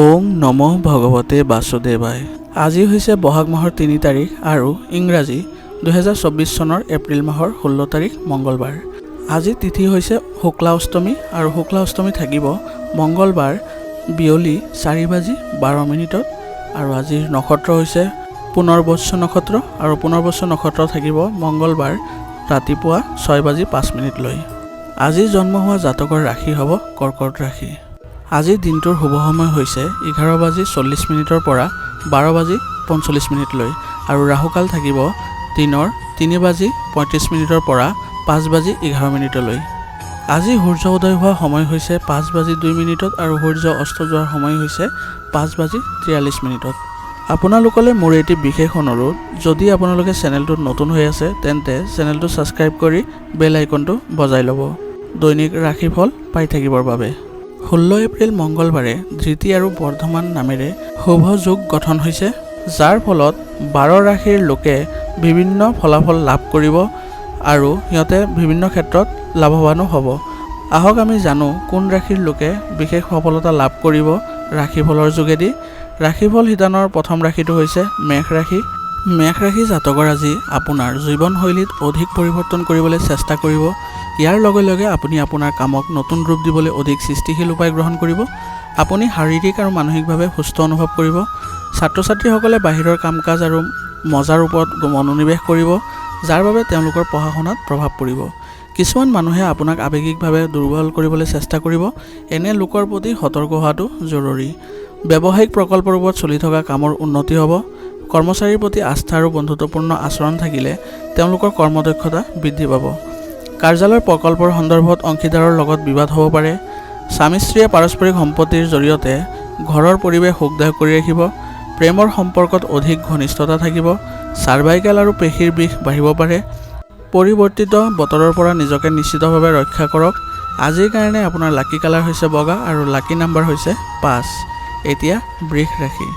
ওম নমঃ ভগৱতে বাসুদেৱায়। আজি হৈছে বহাগ মাহৰ ৩ তাৰিখ আৰু ইংৰাজী ২০২৪ চনৰ এপ্ৰিল মাহৰ ১৬ তাৰিখ মঙ্গলবাৰ। আজি তিথি হৈছে শুক্লা অষ্টমী আৰু শুক্লা অষ্টমী থাকিব মঙ্গলবাৰ বিয়লি ৪:১২ আৰু আজিৰ নক্ষত্ৰ হৈছে পুনৰ্বসু নক্ষত্ৰ আৰু পুনৰ্বসু নক্ষত্ৰ থাকিব মঙ্গলবাৰ ৰাতিপুৱা ৬:০৫ আজি জন্ম হোৱা জাতকৰ ৰাশি হ'ব কৰ্কট ৰাশি। আজিৰ দিনটোৰ শুভ সময় হৈছে 11:40 পৰা 12:45 আৰু ৰাহুকাল থাকিব দিনৰ 3:35 পৰা 5:11 আজি সূৰ্য উদয় হোৱা সময় হৈছে 5:02 আৰু সূৰ্য অস্ত যোৱাৰ সময় হৈছে 5:43। আপোনালোকলৈ মোৰ এটি বিশেষ অনুৰোধ, যদি আপোনালোকে চেনেলটোত নতুন হৈ আছে তেন্তে চেনেলটো ছাবস্ক্ৰাইব কৰি বেল আইকনটো বজাই ল'ব দৈনিক ৰাশিফল পাই থাকিবৰ বাবে। 16 এপ্ৰিল মঙ্গলবাৰে ধৃতি আৰু বৰ্ধমান নামেৰে শুভ যোগ গঠন হৈছে, যাৰ ফলত 12 ৰাশিৰ লোকে বিভিন্ন ফলাফল লাভ কৰিব আৰু সিহঁতে বিভিন্ন ক্ষেত্ৰত লাভৱানো হ'ব। আহক আমি জানো কোন ৰাশিৰ লোকে বিশেষ সফলতা লাভ কৰিব ৰাশিফলৰ যোগেদি। ৰাশিফল শিতানৰ প্ৰথম ৰাশিটো হৈছে মেষ ৰাশি। মেষ ৰাশি জাতকৰ আজি আপোনাৰ জীৱনশৈলীত অধিক পৰিৱৰ্তন কৰিবলৈ চেষ্টা কৰিব। ইয়াৰ লগে লগে আপুনি আপোনাৰ কামক নতুন ৰূপ দিবলৈ অধিক সৃষ্টিশীল উপায় গ্ৰহণ কৰিব। আপুনি শাৰীৰিক আৰু মানসিকভাৱে সুস্থ অনুভৱ কৰিব। ছাত্ৰ ছাত্ৰীসকলে বাহিৰৰ কাম কাজ আৰু মজাৰ ওপৰত মনোনিৱেশ কৰিব, যাৰ বাবে তেওঁলোকৰ পঢ়া শুনাত প্ৰভাৱ পৰিব। কিছুমান মানুহে আপোনাক আৱেগিকভাৱে দুৰ্বল কৰিবলৈ চেষ্টা কৰিব। এনে লোকৰ প্ৰতি সতৰ্ক হোৱাটো জৰুৰী। ব্যৱসায়িক প্ৰকল্পৰ ওপৰত চলি থকা কামৰ উন্নতি হ'ব। কৰ্মচাৰীৰ প্ৰতি আস্থা আৰু বন্ধুত্বপূৰ্ণ আচৰণ থাকিলে তেওঁলোকৰ কৰ্মদক্ষতা বৃদ্ধি পাব। কাৰ্যালয়ৰ প্ৰকল্পৰ সন্দৰ্ভত অংশীদাৰৰ লগত বিবাদ হ'ব পাৰে। স্বামী স্ত্ৰীয়ে পাৰস্পৰিক সম্পত্তিৰ জৰিয়তে ঘৰৰ পৰিৱেশ সুখদায়ক কৰি ৰাখিব। প্ৰেমৰ সম্পৰ্কত অধিক ঘনিষ্ঠতা থাকিব। চাৰ্ভাইকেল আৰু পেশীৰ বিষ বাঢ়িব পাৰে। পৰিৱৰ্তিত বতৰৰ পৰা নিজকে নিশ্চিতভাৱে ৰক্ষা কৰক। আজিৰ কাৰণে আপোনাৰ লাকি কালাৰ হৈছে বগা আৰু লাকি নাম্বাৰ হৈছে ৫। এতিয়া বৃষ ৰাশি।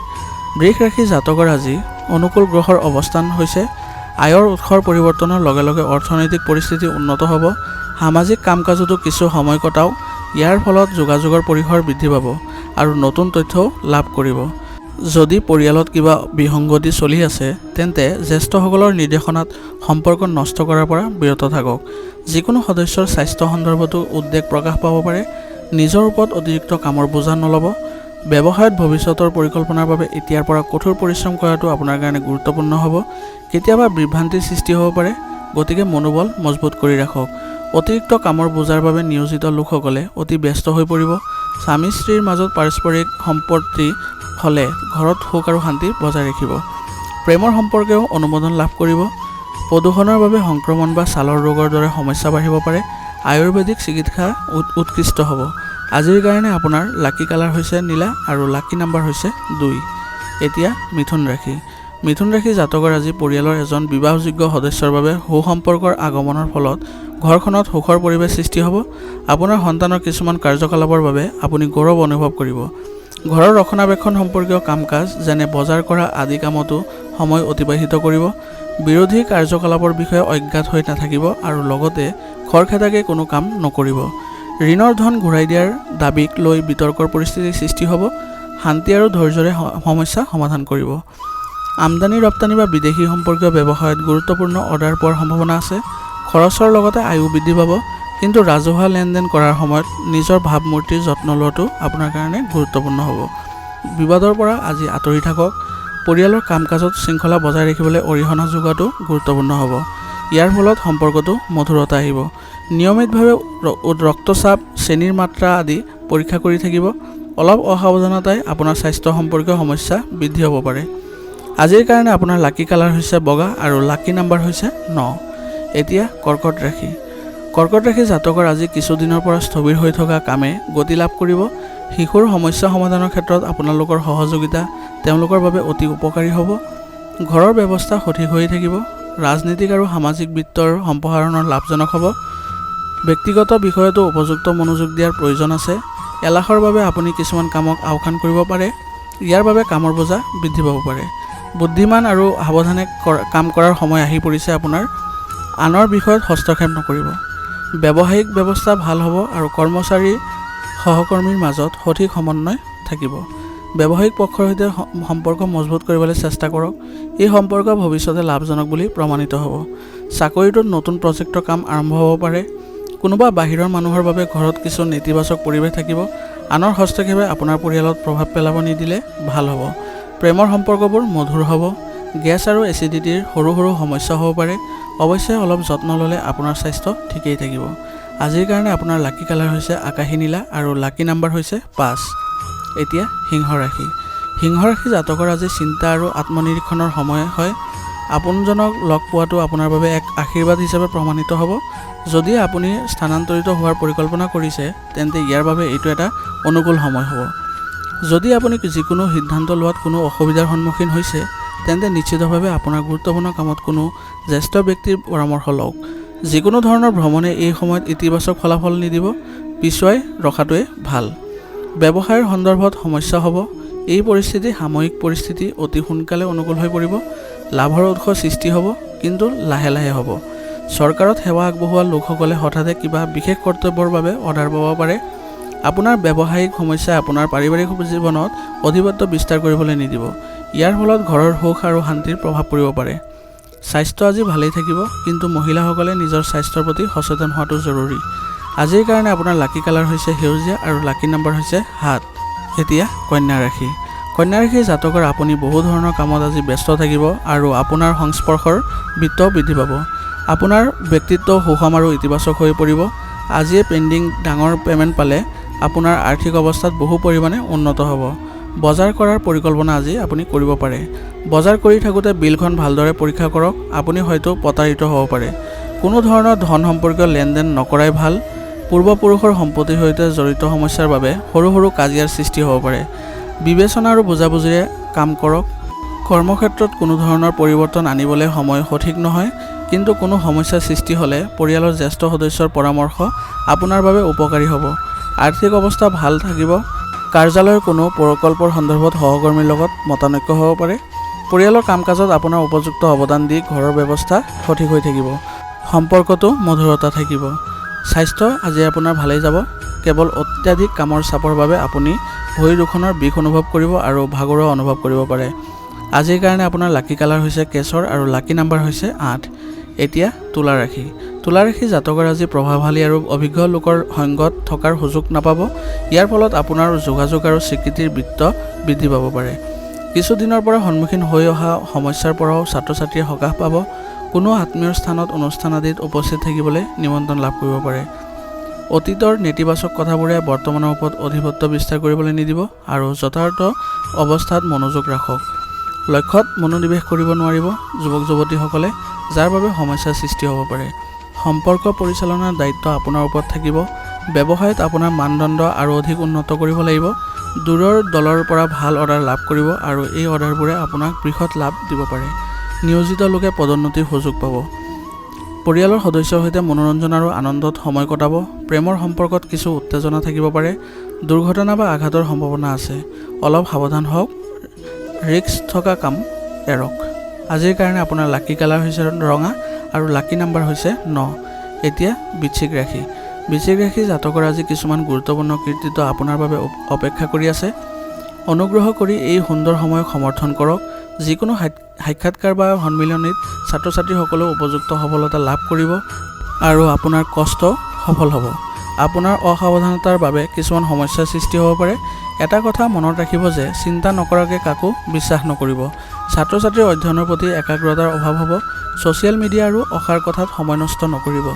বৃষ ৰাশি জাতকৰ আজি অনুকূল গ্ৰহৰ অৱস্থান হৈছে। আয়ৰ উৎসৰ পৰিৱৰ্তনৰ লগে লগে অৰ্থনৈতিক পৰিস্থিতি উন্নত হ'ব। সামাজিক কাম কাজতো কিছু সময় কটাওক। ইয়াৰ ফলত যোগাযোগৰ পৰিসৰ বৃদ্ধি পাব আৰু নতুন তথ্যও লাভ কৰিব। যদি পৰিয়ালত কিবা বিসংগতি চলি আছে তেন্তে জ্যেষ্ঠসকলৰ নিৰ্দেশনাত সম্পৰ্ক নষ্ট কৰাৰ পৰা বিৰত থাকক। যিকোনো সদস্যৰ স্বাস্থ্য সন্দৰ্ভতো উদ্বেগ প্ৰকাশ পাব পাৰে। নিজৰ ওপৰত অতিৰিক্ত কামৰ বোজা নল'ব। ব্যৱসায়ত ভৱিষ্যতৰ পৰিকল্পনাৰ বাবে এতিয়াৰ পৰা কঠোৰ পৰিশ্ৰম কৰাটো আপোনাৰ কাৰণে গুৰুত্বপূৰ্ণ হ'ব। কেতিয়াবা বিভ্ৰান্তিৰ সৃষ্টি হ'ব পাৰে, গতিকে মনোবল মজবুত কৰি ৰাখক। অতিৰিক্ত কামৰ বোজাৰ বাবে নিয়োজিত লোকসকলে অতি ব্যস্ত হৈ পৰিব। স্বামী স্ত্ৰীৰ মাজত পাৰস্পৰিক সম্পত্তি হ'লে ঘৰত সুখ আৰু শান্তি বজাই ৰাখিব। প্ৰেমৰ সম্পৰ্কেও অনুমোদন লাভ কৰিব। প্ৰদূষণৰ বাবে সংক্ৰমণ বা ছালৰ ৰোগৰ দৰে সমস্যা বাঢ়িব পাৰে। আয়ুৰ্বেদিক চিকিৎসা উৎকৃষ্ট হ'ব। আজিৰ কাৰণে আপোনাৰ লাকি কালাৰ হৈছে নীলা আৰু লাকি নাম্বাৰ হৈছে ২। এতিয়া মিথুন ৰাশি। মিথুন ৰাশি জাতকৰ আজি পৰিয়ালৰ এজন বিবাহযোগ্য সদস্যৰ বাবে সুসম্পৰ্কৰ আগমনৰ ফলত ঘৰখনত সুখৰ পৰিৱেশ সৃষ্টি হ'ব। আপোনাৰ সন্তানৰ কিছুমান কাৰ্যকলাপৰ বাবে আপুনি গৌৰৱ অনুভৱ কৰিব। ঘৰৰ ৰক্ষণাবেক্ষণ সম্পৰ্কীয় কাম কাজ যেনে বজাৰ কৰা আদি কামতো সময় অতিবাহিত কৰিব। বিৰোধী কাৰ্যকলাপৰ বিষয়ে অজ্ঞাত হৈ নাথাকিব আৰু লগতে খৰখেদাকৈ কোনো কাম নকৰিব। ঋণৰ ধন ঘূৰাই দিয়াৰ দাবীক লৈ বিতৰ্কৰ পৰিস্থিতিৰ সৃষ্টি হ'ব। শান্তি আৰু ধৈৰ্যৰে সমস্যা সমাধান কৰিব। আমদানি ৰপ্তানি বা বিদেশী সম্পৰ্কীয় ব্যৱসায়ত গুৰুত্বপূৰ্ণ অৰ্ডাৰ পোৱাৰ সম্ভাৱনা আছে। খৰচৰ লগতে আয়ু বৃদ্ধি পাব, কিন্তু ৰাজহুৱা লেনদেন কৰাৰ সময়ত নিজৰ ভাৱমূৰ্তিৰ যত্ন লোৱাটো আপোনাৰ কাৰণে গুৰুত্বপূৰ্ণ হ'ব। বিবাদৰ পৰা আজি আঁতৰি থাকক। পৰিয়ালৰ কাম কাজত শৃংখলা বজাই ৰাখিবলৈ অৰিহণা যোগোৱাটো গুৰুত্বপূৰ্ণ হ'ব। ইয়াৰ ফলত সম্পৰ্কটো মধুৰতা আহিব। নিয়মিতভাৱে ৰক্তচাপ, চেনিৰ মাত্ৰা আদি পৰীক্ষা কৰি থাকিব। অলপ অসাৱধানতাই আপোনাৰ স্বাস্থ্য সম্পৰ্কীয় সমস্যা বৃদ্ধি হ'ব পাৰে। আজিৰ কাৰণে আপোনাৰ লাকি কালাৰ হৈছে বগা আৰু লাকি নাম্বাৰ হৈছে ৯। এতিয়া কৰ্কট ৰাশি। কৰ্কট ৰাশি জাতকৰ আজি কিছুদিনৰ পৰা স্থবিৰ হৈ থকা কামে গতি লাভ কৰিব। শিশুৰ সমস্যা সমাধানৰ ক্ষেত্ৰত আপোনালোকৰ সহযোগিতা তেওঁলোকৰ বাবে অতি উপকাৰী হ'ব। ঘৰৰ ব্যৱস্থা সঠিক হৈ থাকিব। ৰাজনীতিক আৰু সামাজিক বিত্তৰ সম্প্ৰসাৰণৰ লাভজনক হ'ব। ব্যক্তিগত বিষয়তো উপযুক্ত মনোযোগ দিয়াৰ প্ৰয়োজন আছে। এলাহৰ বাবে আপুনি কিছুমান কামক আওকাণ কৰিব পাৰে। ইয়াৰ বাবে কামৰ বোজা বৃদ্ধি পাব পাৰে। বুদ্ধিমান আৰু সাৱধানে কাম কৰাৰ সময় আহি পৰিছে আপোনাৰ। আনৰ বিষয়ত হস্তক্ষেপ নকৰিব। ব্যৱসায়িক ব্যৱস্থা ভাল হ'ব আৰু কৰ্মচাৰী সহকৰ্মীৰ মাজত সঠিক সমন্বয় থাকিব। ব্যৱসায়িক পক্ষৰ সৈতে সম্পৰ্ক মজবুত কৰিবলৈ চেষ্টা কৰক। এই সম্পৰ্ক ভৱিষ্যতে লাভজনক বুলি প্ৰমাণিত হ'ব। চাকৰিটোত নতুন প্ৰজেক্টৰ কাম আৰম্ভ হ'ব পাৰে। কোনোবা বাহিৰৰ মানুহৰ বাবে ঘৰত কিছু নেতিবাচক পৰিৱেশ থাকিব। আনৰ হস্তক্ষেপে আপোনাৰ পৰিয়ালত প্ৰভাৱ পেলাব নিদিলে ভাল হ'ব। প্ৰেমৰ সম্পৰ্কবোৰ মধুৰ হ'ব। গেছ আৰু এচিডিটিৰ সৰু সৰু সমস্যা হ'ব পাৰে। অৱশ্যে অলপ যত্ন ল'লে আপোনাৰ স্বাস্থ্য ঠিকেই থাকিব। আজিৰ কাৰণে আপোনাৰ লাকি কালাৰ হৈছে আকাশী নীলা আৰু লাকি নাম্বাৰ হৈছে 5। এতিয়া সিংহ ৰাশি। সিংহ ৰাশি জাতকৰ আজি চিন্তা আৰু আত্মনিৰীক্ষণৰ সময় হয়। আপোনজনক লগ পোৱাটো আপোনাৰ বাবে এক আশীৰ্বাদ হিচাপে প্ৰমাণিত হ'ব। যদি আপুনি স্থানান্তৰিত হোৱাৰ পৰিকল্পনা কৰিছে তেন্তে ইয়াৰ বাবে এইটো এটা অনুকূল সময় হ'ব। যদি আপুনি যিকোনো সিদ্ধান্ত লোৱাত কোনো অসুবিধাৰ সন্মুখীন হৈছে তেন্তে নিশ্চিতভাৱে আপোনাৰ গুৰুত্বপূৰ্ণ কামত কোনো জ্যেষ্ঠ ব্যক্তিৰ পৰামৰ্শ লওক। যিকোনো ধৰণৰ ভ্ৰমণে এই সময়ত ইতিবাচক ফলাফল নিদিব। পিছুৱাই ৰখাটোৱে ভাল। ব্যৱসায়ৰ সন্দৰ্ভত সমস্যা হ'ব। এই পৰিস্থিতি সাময়িক পৰিস্থিতি অতি সোনকালে অনুকূল হৈ পৰিব। লাভৰ উৎস সৃষ্টি হ'ব, কিন্তু লাহে লাহে হ'ব। চৰকাৰত সেৱা আগবঢ়োৱা লোকসকলে হঠাতে কিবা বিশেষ কৰ্তব্যৰ বাবে অৰ্ডাৰ পাব পাৰে। আপোনাৰ ব্যৱসায়িক সমস্যাই আপোনাৰ পাৰিবাৰিক জীৱনত আধিপত্য বিস্তাৰ কৰিবলৈ নিদিব। ইয়াৰ ফলত ঘৰৰ সুখ আৰু শান্তিৰ প্ৰভাৱ পৰিব পাৰে। স্বাস্থ্য আজি ভালেই থাকিব, কিন্তু মহিলাসকলে নিজৰ স্বাস্থ্যৰ প্ৰতি সচেতন হোৱাটো জৰুৰী। আজিৰ কাৰণে আপোনাৰ লাকি কালাৰ হৈছে সেউজীয়া আৰু লাকি নাম্বাৰ হৈছে 7। এতিয়া কন্যা ৰাশি। কন্যা ৰাশিৰ জাতকৰ আপুনি বহু ধৰণৰ কামত আজি ব্যস্ত থাকিব আৰু আপোনাৰ সংস্পৰ্শৰ বৃত্ত বৃদ্ধি পাব। আপোনাৰ ব্যক্তিত্ব সুষম আৰু ইতিবাচক হৈ পৰিব। আজিয়ে পেণ্ডিং ডাঙৰ পে'মেণ্ট পালে আপোনাৰ আৰ্থিক অৱস্থাত বহু পৰিমাণে উন্নত হ'ব। বজাৰ কৰাৰ পৰিকল্পনা আজি আপুনি কৰিব পাৰে। বজাৰ কৰি থাকোঁতে বিলখন ভালদৰে পৰীক্ষা কৰক। আপুনি হয়তো প্ৰতাৰিত হ'ব পাৰে। কোনো ধৰণৰ ধন সম্পৰ্কীয় লেনদেন নকৰাই ভাল। পূৰ্বপুৰুষৰ সম্পত্তিৰ সৈতে জড়িত সমস্যাৰ বাবে সৰু সৰু কাজিয়াৰ সৃষ্টি হ'ব পাৰে। বিবেচনা আৰু বুজাবুজিৰে কাম কৰক। কৰ্মক্ষেত্ৰত কোনো ধৰণৰ পৰিৱৰ্তন আনিবলৈ সময় সঠিক নহয়, কিন্তু কোনো সমস্যাৰ সৃষ্টি হ'লে পৰিয়ালৰ জ্যেষ্ঠ সদস্যৰ পৰামৰ্শ আপোনাৰ বাবে উপকাৰী হ'ব। আৰ্থিক অৱস্থা ভাল থাকিব। কাৰ্যালয়ৰ কোনো প্ৰকল্পৰ সন্দৰ্ভত সহকৰ্মীৰ লগত মতানৈক্য হ'ব পাৰে। পৰিয়ালৰ কাম কাজত আপোনাৰ উপযুক্ত অৱদান দি ঘৰৰ ব্যৱস্থা সঠিক হৈ থাকিব। সম্পৰ্কটো মধুৰতা থাকিব। স্বাস্থ্য আজি আপোনাৰ ভালেই যাব। কেৱল অত্যাধিক কামৰ চাপৰ বাবে আপুনি ভৰি দুখনৰ বিষ অনুভৱ কৰিব আৰু ভাগৰুৱা অনুভৱ কৰিব পাৰে। আজিৰ কাৰণে আপোনাৰ লাকি কালাৰ হৈছে কেশৰ আৰু লাকি নাম্বাৰ হৈছে 8। এতিয়া তুলা ৰাশি। তুলা ৰাশি জাতকৰ আজি প্ৰভাৱশালী আৰু অভিজ্ঞ লোকৰ সংগত থকাৰ সুযোগ নাপাব। ইয়াৰ ফলত আপোনাৰ যোগাযোগ আৰু স্বীকৃতিৰ বৃত্ত বৃদ্ধি পাব পাৰে। কিছুদিনৰ পৰা সন্মুখীন হৈ অহা সমস্যাৰ পৰাও ছাত্ৰ ছাত্ৰীয়ে সকাহ পাব। কোনো আত্মীয়ৰ স্থানত অনুষ্ঠান আদিত উপস্থিত থাকিবলৈ নিমন্ত্ৰণ লাভ কৰিব পাৰে। অতীতৰ নেতিবাচক কথাবোৰে বৰ্তমানৰ ওপৰত আধিপত্য বিস্তাৰ কৰিবলৈ নিদিব আৰু যথাৰ্থ অৱস্থাত মনোযোগ ৰাখক। লক্ষ্যত মনোনিৱেশ কৰিব নোৱাৰিব যুৱক যুৱতীসকলে, যাৰ বাবে সমস্যাৰ সৃষ্টি হ'ব পাৰে। সম্পৰ্ক পৰিচালনাৰ দায়িত্ব আপোনাৰ ওপৰত থাকিব। ব্যৱসায়ত আপোনাৰ মানদণ্ড আৰু অধিক উন্নত কৰিব লাগিব। দূৰৰ দলৰ পৰা ভাল অৰ্ডাৰ লাভ কৰিব আৰু এই অৰ্ডাৰবোৰে আপোনাক বৃহৎ লাভ দিব পাৰে। নিয়োজিত লোকে পদোন্নতিৰ সুযোগ পাব। পৰিয়ালৰ সদস্যৰ সৈতে মনোৰঞ্জন আৰু আনন্দত সময় কটাব। প্ৰেমৰ সম্পৰ্কত কিছু উত্তেজনা থাকিব পাৰে। দুৰ্ঘটনা বা আঘাতৰ সম্ভাৱনা আছে। অলপ সাৱধান হওক। ৰিস্ক থকা কাম এৰক। আজিৰ কাৰণে আপোনাৰ লাকি কালাৰ হৈছে ৰঙা আৰু লাকি নাম্বাৰ হৈছে 9। এতিয়া বৃশ্চিক ৰাশি। বৃশ্চিক ৰাশি জাতকৰ আজি কিছুমান গুৰুত্বপূৰ্ণ কৃতিত্ব আপোনাৰ বাবে অপেক্ষা কৰি আছে। অনুগ্ৰহ কৰি এই সুন্দৰ সময়ক সমৰ্থন কৰক। যিকোনো সাক্ষাৎকাৰ বা সন্মিলনীত ছাত্ৰ ছাত্ৰীসকলেও উপযুক্ত সফলতা লাভ কৰিব আৰু আপোনাৰ কষ্ট সফল হ'ব। আপোনাৰ অসাৱধানতাৰ বাবে কিছুমান সমস্যাৰ সৃষ্টি হ'ব পাৰে। এটা কথা মনত ৰাখিব যে চিন্তা নকৰাকৈ কাকো বিশ্বাস নকৰিব। ছাত্ৰ ছাত্ৰীৰ অধ্যয়নৰ প্ৰতি একাগ্ৰতাৰ অভাৱ হ'ব। ছ'চিয়েল মিডিয়া আৰু অসাৰ কথাত সময় নষ্ট নকৰিব।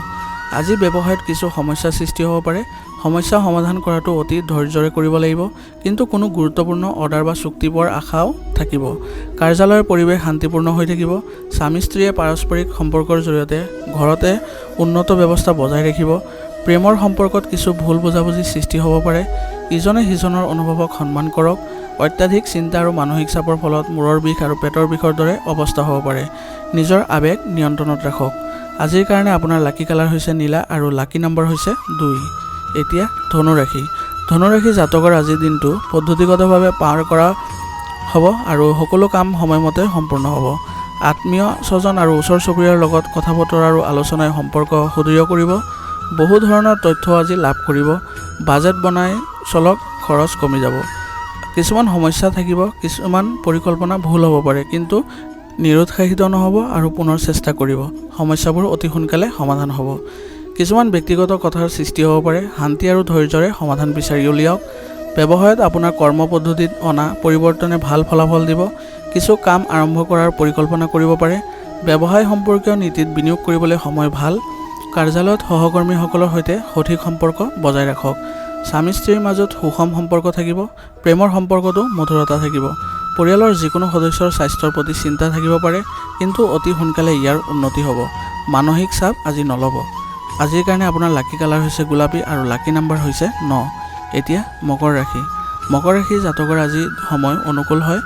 আজি ব্যৱসায়ত কিছু সমস্যাৰ সৃষ্টি হ'ব পাৰে। সমস্যা সমাধান কৰাটো অতি ধৈৰ্যৰে কৰিব লাগিব, কিন্তু কোনো গুৰুত্বপূৰ্ণ অৰ্ডাৰ বা চুক্তি পোৱাৰ আশাও থাকিব। কাৰ্যালয়ৰ পৰিৱেশ শান্তিপূৰ্ণ হৈ থাকিব। স্বামী স্ত্ৰীয়ে পাৰস্পৰিক সম্পৰ্কৰ জৰিয়তে ঘৰতে উন্নত ব্যৱস্থা বজাই ৰাখিব। প্ৰেমৰ সম্পৰ্কত কিছু ভুল বুজাবুজিৰ সৃষ্টি হ'ব পাৰে। ইজনে সিজনৰ অনুভৱক সন্মান কৰক। অত্যাধিক চিন্তা আৰু মানসিক চাপৰ ফলত মূৰৰ বিষ আৰু পেটৰ বিষৰ দৰে অৱস্থা হ'ব পাৰে। নিজৰ আৱেগ নিয়ন্ত্ৰণত ৰাখক। আজিৰ কাৰণে আপোনাৰ লাকি কালাৰ হৈছে নীলা আৰু লাকি নাম্বাৰ হৈছে 2। এতিয়া ধনু ৰাশি। ধনু ৰাশি জাতকৰ আজিৰ দিনটো পদ্ধতিগতভাৱে পাৰ কৰা হ'ব আৰু সকলো কাম সময়মতে সম্পূৰ্ণ হ'ব। আত্মীয় স্বজন আৰু ওচৰ চুবুৰীয়াৰ লগত কথা বতৰা আৰু আলোচনাই সম্পৰ্ক সুদৃঢ় কৰিব। বহু ধৰণৰ তথ্য আজি লাভ কৰিব। বাজেট বনাই চলক, খৰচ কমি যাব। কিছুমান সমস্যা থাকিব, কিছুমান পৰিকল্পনা ভুল হ'ব পাৰে, কিন্তু নিৰুৎসাহিত নহ'ব আৰু পুনৰ চেষ্টা কৰিব। সমস্যাবোৰ অতি সোনকালে সমাধান হ'ব। কিছুমান ব্যক্তিগত কথাৰ সৃষ্টি হ'ব পাৰে, শান্তি আৰু ধৈৰ্যৰে সমাধান বিচাৰি উলিয়াওক। ব্যৱসায়ত আপোনাৰ কৰ্ম পদ্ধতিত অনা পৰিৱৰ্তনে ভাল ফলাফল দিব। কিছু কাম আৰম্ভ কৰাৰ পৰিকল্পনা কৰিব পাৰে। ব্যৱসায় সম্পৰ্কীয় নীতিত বিনিয়োগ কৰিবলৈ সময় ভাল। কাৰ্যালয়ত সহকৰ্মীসকলৰ সৈতে সঠিক সম্পৰ্ক বজাই ৰাখক। স্বামী স্ত্ৰীৰ মাজত সুষম সম্পৰ্ক থাকিব। প্ৰেমৰ সম্পৰ্কতো মধুৰতা থাকিব। পৰিয়ালৰ যিকোনো সদস্যৰ স্বাস্থ্যৰ প্ৰতি চিন্তা থাকিব পাৰে, কিন্তু অতি সোনকালে ইয়াৰ উন্নতি হ'ব। মানসিক চাপ আজি নল'ব। আজিৰ কাৰণে আপোনাৰ লাকি কালাৰ হৈছে গোলাপী আৰু লাকি নাম্বাৰ হৈছে 9। এতিয়া মকৰ ৰাশি। মকৰ ৰাশি জাতকৰ আজি সময় অনুকূল হয়।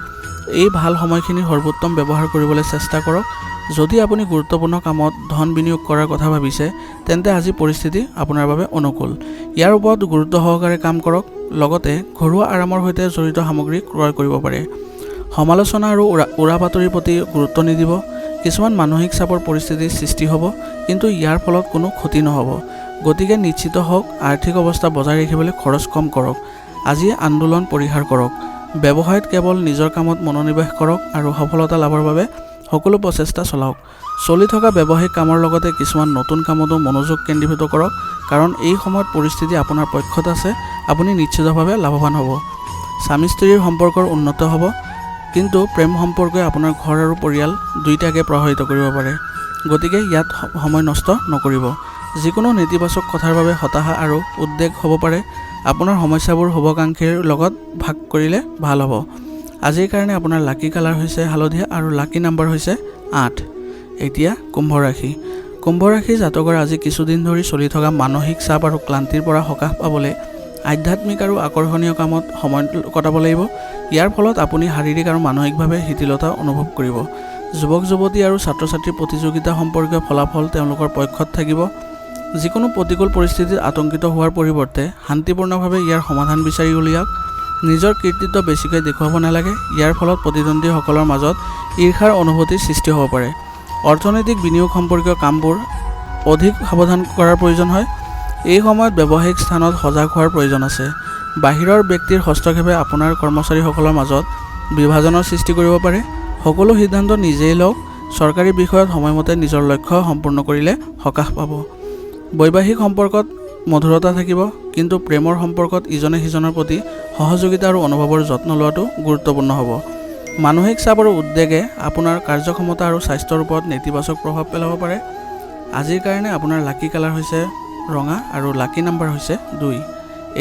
এই ভাল সময়খিনি সৰ্বোত্তম ব্যৱহাৰ কৰিবলৈ চেষ্টা কৰক। যদি আপুনি গুৰুত্বপূৰ্ণ কামত ধন বিনিয়োগ কৰাৰ কথা ভাবিছে, তেন্তে আজি পৰিস্থিতি আপোনাৰ বাবে অনুকূল। ইয়াৰ ওপৰত গুৰুত্ব সহকাৰে কাম কৰক। লগতে ঘৰুৱা আৰামৰ সৈতে জড়িত সামগ্ৰী ক্ৰয় কৰিব পাৰে। সমালোচনা আৰু উৰা বাতৰিৰ প্ৰতি গুৰুত্ব নিদিব। কিছুমান মানসিক চাপৰ পৰিস্থিতিৰ সৃষ্টি হ'ব, কিন্তু ইয়াৰ ফলত কোনো ক্ষতি নহ'ব। গতিকে নিশ্চিত হওক, আৰ্থিক অৱস্থা বজাই ৰাখিবলৈ খৰচ কম কৰক। আজি আন্দোলন পৰিহাৰ কৰক। ব্যৱসায়ত কেৱল নিজৰ কামত মনোনিৱেশ কৰক আৰু সফলতা লাভৰ বাবে সকলো প্ৰচেষ্টা চলাওক। চলি থকা ব্যৱসায়িক কামৰ লগতে কিছুমান নতুন কামতো মনোযোগ কেন্দ্ৰীভূত কৰক, কাৰণ এই সময়ত পৰিস্থিতি আপোনাৰ পক্ষত আছে। আপুনি নিশ্চিতভাৱে লাভৱান হ'ব। স্বামী স্ত্ৰীৰ সম্পৰ্কৰ উন্নত হ'ব, কিন্তু প্ৰেম সম্পৰ্কে আপোনাৰ ঘৰ আৰু পৰিয়াল দুয়োটাকে প্ৰভাৱিত কৰিব পাৰে। গতিকে ইয়াত সময় নষ্ট নকৰিব। যিকোনো নেতিবাচক কথাৰ বাবে হতাশা আৰু উদ্বেগ হ'ব পাৰে। আপোনাৰ সমস্যাবোৰ শুভাকাংক্ষীৰ লগত ভাগ কৰিলে ভাল হ'ব। আজিৰ কাৰণে আপোনাৰ লাকি কালাৰ হৈছে হালধীয়া আৰু লাকি নাম্বাৰ হৈছে 8। এতিয়া কুম্ভ ৰাশি। কুম্ভ ৰাশি জাতকৰ আজি কিছুদিন ধৰি চলি থকা মানসিক চাপ আৰু ক্লান্তিৰ পৰা সকাহ পাবলৈ আধ্যাত্মিক আৰু আকৰ্ষণীয় কামত সময় কটাব লাগিব। ইয়াৰ ফলত আপুনি শাৰীৰিক আৰু মানসিকভাৱে শিথিলতা অনুভৱ কৰিব। যুৱক যুৱতী আৰু ছাত্ৰ ছাত্ৰীৰ প্ৰতিযোগিতা সম্পৰ্কীয় ফলাফল তেওঁলোকৰ পক্ষত থাকিব। যিকোনো প্ৰতিকূল পৰিস্থিতিত আতংকিত হোৱাৰ পৰিৱৰ্তে শান্তিপূৰ্ণভাৱে ইয়াৰ সমাধান বিচাৰি উলিয়াওক। নিজৰ কৃতিত্ব বেছিকৈ দেখুৱাব নালাগে। ইয়াৰ ফলত প্ৰতিদ্বন্দ্বীসকলৰ মাজত ঈৰ্ষাৰ অনুভূতিৰ সৃষ্টি হ'ব পাৰে। অৰ্থনৈতিক বিনিয়োগ সম্পৰ্কীয় কামবোৰ অধিক সাৱধান কৰাৰ প্ৰয়োজন হয়। এই সময়ত ব্যৱসায়িক স্থানত সজাগ হোৱাৰ প্ৰয়োজন আছে। বাহিৰৰ ব্যক্তিৰ হস্তক্ষেপে আপোনাৰ কৰ্মচাৰীসকলৰ মাজত বিভাজনৰ সৃষ্টি কৰিব পাৰে। সকলো সিদ্ধান্ত নিজেই লওক। চৰকাৰী বিষয়ত সময়মতে নিজৰ লক্ষ্য সম্পূৰ্ণ কৰিলে সকাহ পাব। বৈবাহিক সম্পৰ্কত মধুৰতা থাকিব, কিন্তু প্ৰেমৰ সম্পৰ্কত ইজনে সিজনৰ প্ৰতি সহযোগিতা আৰু অনুভৱৰ যত্ন লোৱাটো গুৰুত্বপূৰ্ণ হ'ব। মানসিক চাপ আৰু উদ্বেগে আপোনাৰ কাৰ্যক্ষমতা আৰু স্বাস্থ্যৰ ওপৰত নেতিবাচক প্ৰভাৱ পেলাব পাৰে। আজিৰ কাৰণে আপোনাৰ লাকি কালাৰ হৈছে ৰঙা আৰু লাকি নাম্বাৰ হৈছে 2।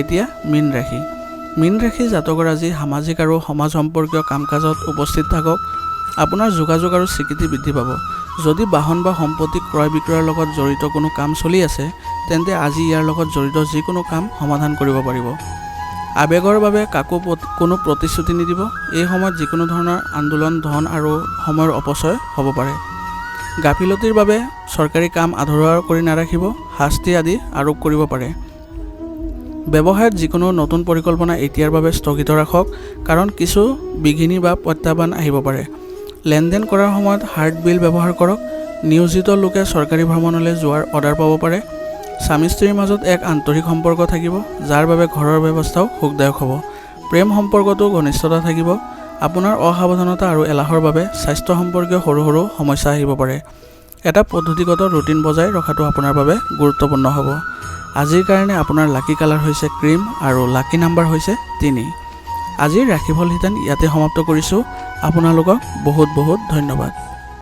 এতিয়া মীন ৰাশি। মীন ৰাশি জাতকৰ আজি সামাজিক আৰু সমাজ সম্পৰ্কীয় কাম কাজত উপস্থিত থাকক। আপোনাৰ যোগাযোগ আৰু স্বীকৃতি বৃদ্ধি পাব। যদি বাহন বা সম্পত্তি ক্ৰয় বিক্ৰয়ৰ লগত জড়িত কোনো কাম চলি আছে, তেন্তে আজি ইয়াৰ লগত জড়িত যিকোনো কাম সমাধান কৰিব পাৰিব। আৱেগৰ বাবে কাকো কোনো প্ৰতিশ্ৰুতি নিদিব। এই সময়ত যিকোনো ধৰণৰ আন্দোলন, ধন আৰু সময়ৰ অপচয় হ'ব পাৰে। গাফিলতিৰ বাবে চৰকাৰী কাম আধৰুৱা কৰি নাৰাখিব। শাস্তি আদি আৰোপ কৰিব পাৰে। ব্যৱসায়ত যিকোনো নতুন পৰিকল্পনা এতিয়াৰ বাবে স্থগিত ৰাখক, কাৰণ কিছু বিঘিনি বা প্ৰত্যাহ্বান আহিব পাৰে। লেনদেন কৰাৰ সময়ত হাৰ্ড বিল ব্যৱহাৰ কৰক। নিয়োজিত লোকে চৰকাৰী ভ্ৰমণলৈ যোৱাৰ অৰ্ডাৰ পাব পাৰে। স্বামী স্ত্ৰীৰ মাজত এক আন্তৰিক সম্পৰ্ক থাকিব, যাৰ বাবে ঘৰৰ ব্যৱস্থাও সুখদায়ক হ'ব। প্ৰেম সম্পৰ্কতো ঘনিষ্ঠতা থাকিব। আপোনাৰ অসাৱধানতা আৰু এলাহৰ বাবে স্বাস্থ্য সম্পৰ্কীয় সৰু সৰু সমস্যা আহিব পাৰে। এটা পদ্ধতিগত ৰুটিন বজাই ৰখাটো আপোনাৰ বাবে গুৰুত্বপূৰ্ণ হ'ব। আজিৰ কাৰণে আপোনাৰ লাকি কালাৰ হৈছে ক্ৰীম আৰু লাকি নাম্বাৰ হৈছে 3। আজিৰ ৰাশিফল শিতান ইয়াতে সমাপ্ত কৰিছোঁ। আপোনালোকক বহুত বহুত ধন্যবাদ।